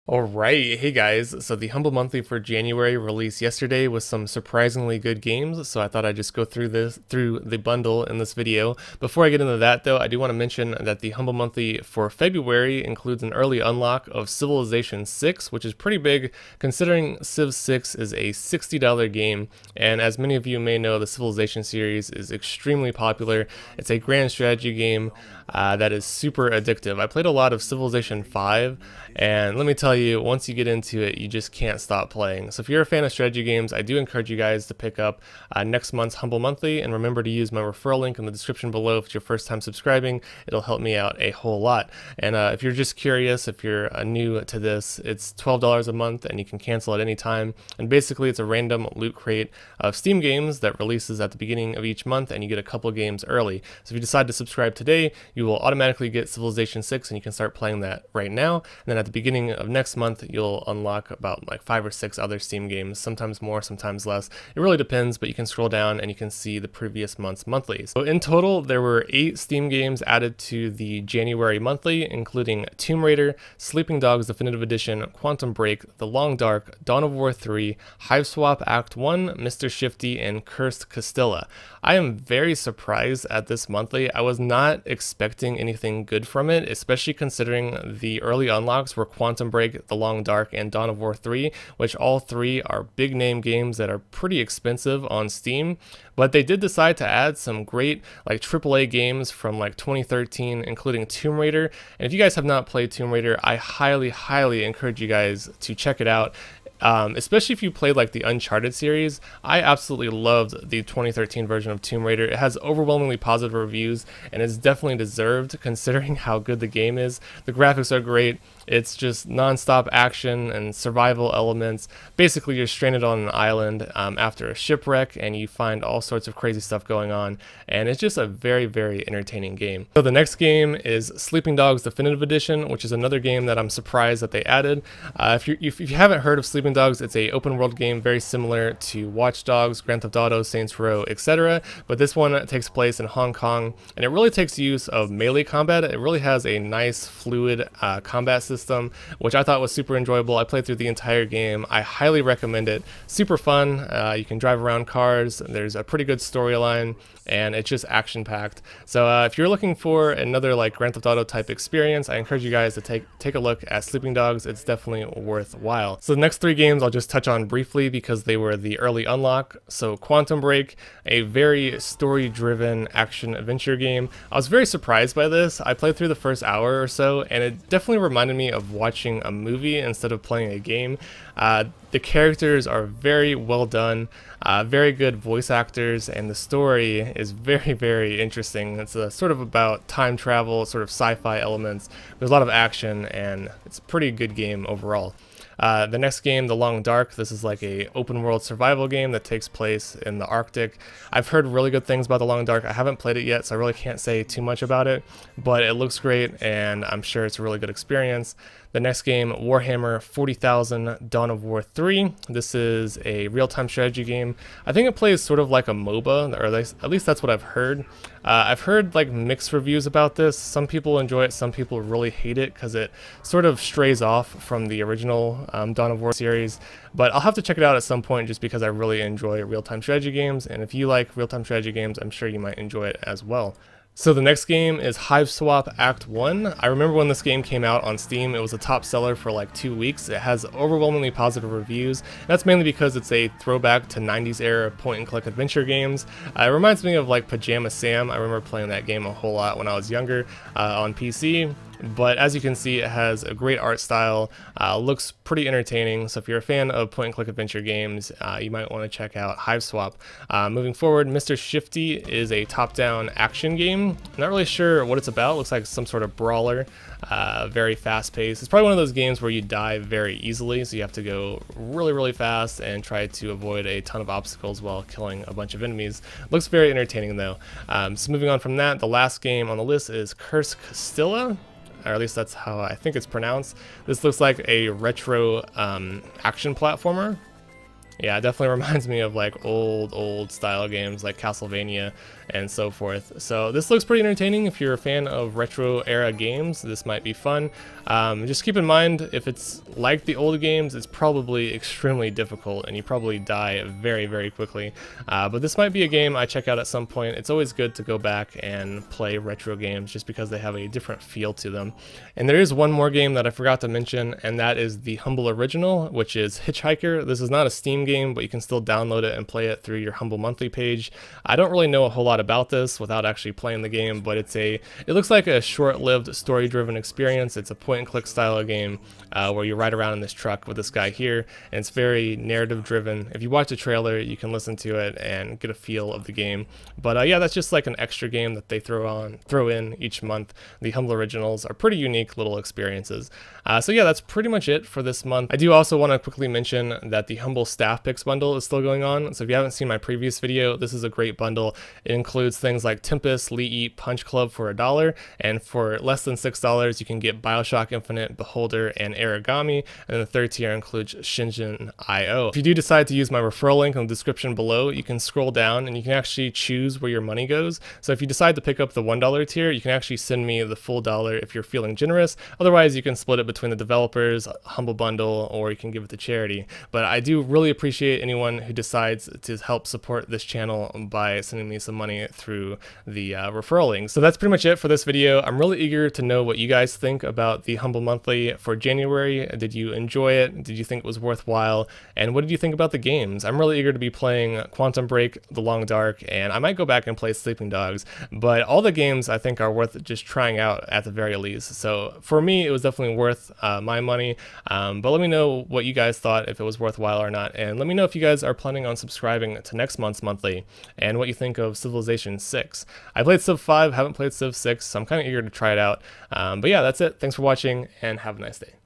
Alright, hey guys, so the Humble Monthly for January released yesterday with some surprisingly good games, so I thought I'd just go through the bundle in this video. Before I get into that though, I do want to mention that the Humble Monthly for February includes an early unlock of Civilization 6, which is pretty big considering Civ 6 is a $60 game, and as many of you may know, the Civilization series is extremely popular. It's a grand strategy game that is super addictive. I played a lot of Civilization 5, and let me tell you, once you get into it, you just can't stop playing. So if you're a fan of strategy games, I do encourage you guys to pick up next month's Humble Monthly, and remember to use my referral link in the description below if it's your first time subscribing. It'll help me out a whole lot. And if you're just curious, if you're new to this, it's $12 a month and you can cancel at any time. And basically it's a random loot crate of Steam games that releases at the beginning of each month, and you get a couple games early. So if you decide to subscribe today, you will automatically get Civilization 6 and you can start playing that right now. And then at the beginning of next month, you'll unlock about like 5 or 6 other Steam games, sometimes more, sometimes less. It really depends, but you can scroll down and you can see the previous month's monthlies. So in total, there were 8 Steam games added to the January monthly, including Tomb Raider, Sleeping Dogs Definitive Edition, Quantum Break, The Long Dark, Dawn of War 3, Hiveswap Act 1, Mr. Shifty, and Cursed Castilla. I am very surprised at this monthly. I was not expecting anything good from it, especially considering the early unlocks were Quantum Break, The Long Dark, and Dawn of War 3, which all 3 are big name games that are pretty expensive on Steam. But they did decide to add some great like AAA games from like 2013, including Tomb Raider. And if you guys have not played Tomb Raider, I highly encourage you guys to check it out. Especially if you played like the Uncharted series. I absolutely loved the 2013 version of Tomb Raider. It has overwhelmingly positive reviews and it's definitely deserved considering how good the game is. The graphics are great. It's just non-stop action and survival elements. Basically, you're stranded on an island after a shipwreck and you find all sorts of crazy stuff going on, and it's just a very entertaining game. So the next game is Sleeping Dogs Definitive Edition, which is another game that I'm surprised that they added. If you haven't heard of Sleeping Dogs, it's a open world game very similar to Watch Dogs, Grand Theft Auto, Saints Row, etc. But this one takes place in Hong Kong, and it really takes use of melee combat. It really has a nice fluid combat system, which I thought was super enjoyable. I played through the entire game. I highly recommend it. Super fun. You can drive around cars. There's a pretty good storyline, and it's just action-packed. So if you're looking for another like Grand Theft Auto type experience, I encourage you guys to take a look at Sleeping Dogs. It's definitely worthwhile. So the next 3 games I'll just touch on briefly because they were the early unlock. So Quantum Break, a very story-driven action-adventure game. I was very surprised by this. I played through the first hour or so, and it definitely reminded me of watching a movie instead of playing a game. The characters are very well done, very good voice actors, and the story is very interesting. It's sort of about time travel, sort of sci-fi elements. There's a lot of action, and it's a pretty good game overall. The next game, The Long Dark, this is like a open world survival game that takes place in the Arctic. I've heard really good things about The Long Dark. I haven't played it yet, so I really can't say too much about it, but it looks great and I'm sure it's a really good experience. The next game, Warhammer 40,000 Dawn of War 3. This is a real-time strategy game. I think it plays sort of like a MOBA, or at least that's what I've heard. I've heard like mixed reviews about this. Some people enjoy it, some people really hate it because it sort of strays off from the original Dawn of War series. But I'll have to check it out at some point just because I really enjoy real-time strategy games, and if you like real-time strategy games, I'm sure you might enjoy it as well. So the next game is Hiveswap Act 1. I remember when this game came out on Steam, it was a top seller for like 2 weeks. It has overwhelmingly positive reviews. That's mainly because it's a throwback to 90s era point-and-click adventure games. It reminds me of like Pajama Sam. I remember playing that game a whole lot when I was younger on PC. But as you can see, it has a great art style, looks pretty entertaining, so if you're a fan of point-and-click adventure games, you might want to check out Hiveswap. Moving forward, Mr. Shifty is a top-down action game. Not really sure what it's about. Looks like some sort of brawler, very fast-paced. It's probably one of those games where you die very easily, so you have to go really fast and try to avoid a ton of obstacles while killing a bunch of enemies. Looks very entertaining though. So moving on from that, the last game on the list is Cursed Castilla, or at least that's how I think it's pronounced. This looks like a retro action platformer. Yeah, it definitely reminds me of like old style games like Castlevania and so forth. So this looks pretty entertaining. If you're a fan of retro era games, this might be fun. Just keep in mind, if it's like the old games, it's probably extremely difficult and you probably die very quickly. But this might be a game I check out at some point. It's always good to go back and play retro games just because they have a different feel to them. And there is one more game that I forgot to mention, and that is the Humble Original, which is Hitchhiker. This is not a Steam game, but you can still download it and play it through your Humble Monthly page. I don't really know a whole lot about this without actually playing the game, but it looks like a short-lived story-driven experience. It's a point-and-click style of game where you ride around in this truck with this guy here, and it's very narrative-driven. If you watch the trailer, you can listen to it and get a feel of the game. But yeah, that's just like an extra game that they throw in each month. The Humble Originals are pretty unique little experiences. So yeah, that's pretty much it for this month. I do also want to quickly mention that the Humble Staff Picks bundle is still going on. So if you haven't seen my previous video, this is a great bundle. It includes things like Tempest, Lee Eat, Punch Club for $1, and for less than $6, you can get BioShock Infinite, Beholder, and Origami. And the third tier includes Shingen IO. If you do decide to use my referral link in the description below, you can scroll down and you can actually choose where your money goes. So if you decide to pick up the $1 tier, you can actually send me the full dollar if you're feeling generous. Otherwise, you can split it between the developers, Humble Bundle, or you can give it to charity. But I do really appreciate anyone who decides to help support this channel by sending me some money through the referral link. So that's pretty much it for this video. I'm really eager to know what you guys think about the Humble Monthly for January. Did you enjoy it? Did you think it was worthwhile? And what did you think about the games? I'm really eager to be playing Quantum Break, The Long Dark, and I might go back and play Sleeping Dogs. But all the games I think are worth just trying out at the very least. So for me, it was definitely worth my money. But let me know what you guys thought, if it was worthwhile or not. And let me know if you guys are planning on subscribing to next month's monthly and what you think of Civilization 6. I played Civ 5, haven't played Civ 6, so I'm kind of eager to try it out. But yeah, that's it. Thanks for watching and have a nice day.